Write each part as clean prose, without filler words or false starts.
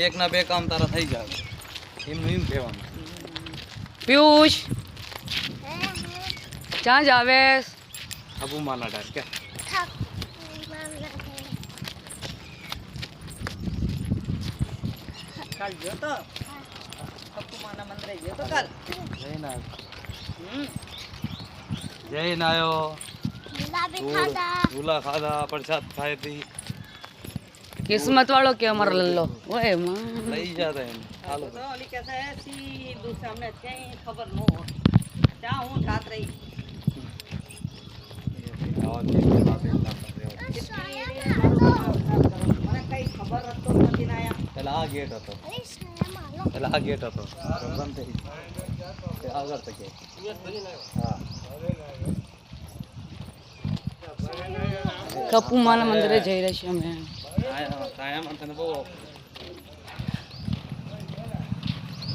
એક ના બે કામ તારા થઈ જાય એમનું એમ કહેવાનું. પિયુષ ક્યાં જાવે? અબુ માના ડાર કે કાલ ગયો તો ખપ્પુમાના મંદિરે ગયો તો કાલ જઈને આવ્યો. જઈને આવ્યો. झूला खाधा प्रसाद खाए थी किस्मत वालों के अमर लल्लो ओए मां लई जाता है हालो તો ઓલી કહે છે સીધું સામે ક્યાંય ખબર ન હોય ત્યાં હું થાત રહી और देखते बात है મને કઈ ખબર હતો નથી ને આયા चला आ गेट હતો चला आ गेट હતો બંધ થઈ તે આગળ તકે હા કપુમાના મંદિરે જઈ રહ્યા છીએ અમે. કાયમ તને બહુ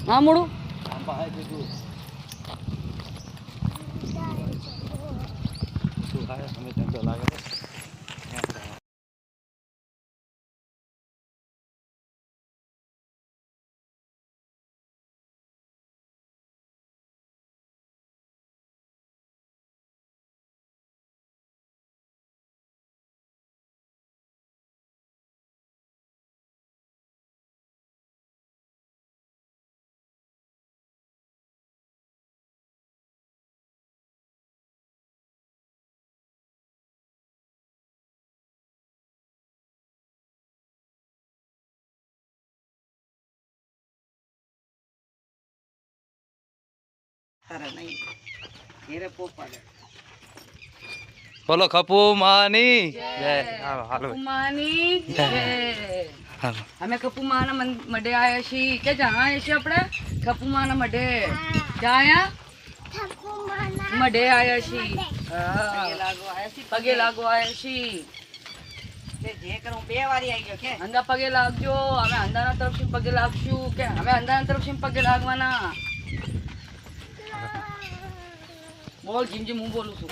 હા મોડું આંબા હે દીધું તું ખાય અમે ધંધો લાગે તો તારે નહીં ઘેરે પોપા દે બોલો ખપુ માની જય હાલો હાલો કપુમાની જય. હાલો અમે કપુમાના મઢે આવ્યા છીએ કે જ્યાં આવ્યા છીએ આપણે કપુમાના મઢે જ્યાં મઢે આવ્યા છીએ. પગે હા લાગો આયા સી પગે લાગો આવ્યા છીએ. તે જે કરું બે વારી આવી ગયો કે અંદા પગે લાગજો. અમે અંદાના તરફથી પગે લાગશું કે અમે અંદાના તરફથી પગે લાગવાના. બોલ જીમ જીમ હું બોલું છું.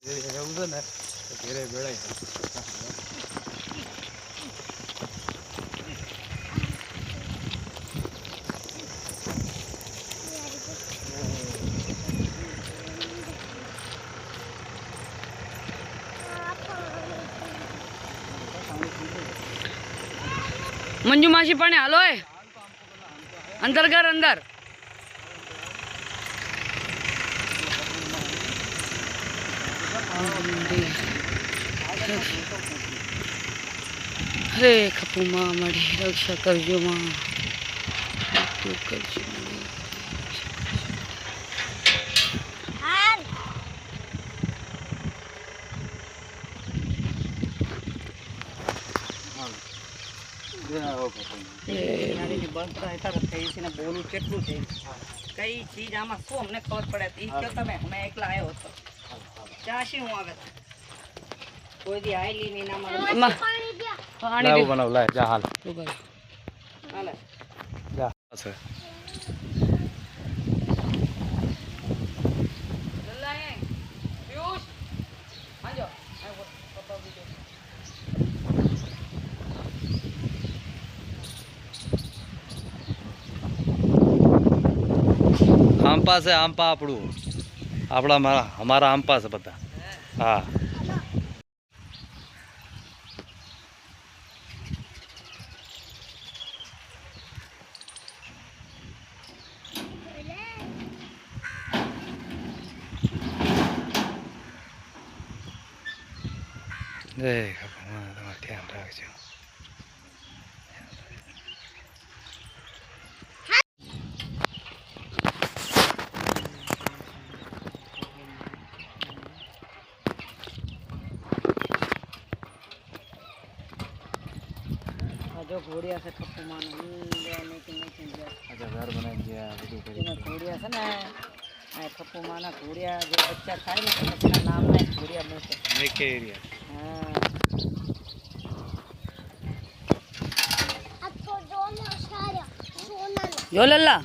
એવું છે ને ઘેરે બેડાય મંજુ માસી પણ હાલો એ અંદર ઘર અંદર હરે ખપુ માં મળી રક્ષા કરજો માં કરજો. મારી બંધ થાય તારે કઈ છે ને બોલું કેટલું છે કઈ ચીજ આમાં શું અમને ખબર પડે ઈ કયો તમે અમે એકલા આવ્યો હતો ત્યાં શું હું આવે કોઈ દી આયલી નહીં ના મારે એમાં પાણી લાવ દે. બનાવ લાય જા હાલ ઉભા રહો. હાલે જા છે લલ્લા એ પિયુષ આજો આવો પપ્પા બીજો આંપા છે આંપા આપણું આપણા મારા અમારા આંપા છે બધા હા જય ભગવાન તમારે ધ્યાન રાખજો જો ઘોડિયા છે ખપ્પુ માનો अच्छा घर बना दिया બધું કરી ઘોડિયા છે ને આ ખપ્પુ માના ઘોડિયા જે બચ્ચા થાય ને તો પછી નામ ના ઘોડિયા બનશે મેકે એરિયા હા જો લલ્લા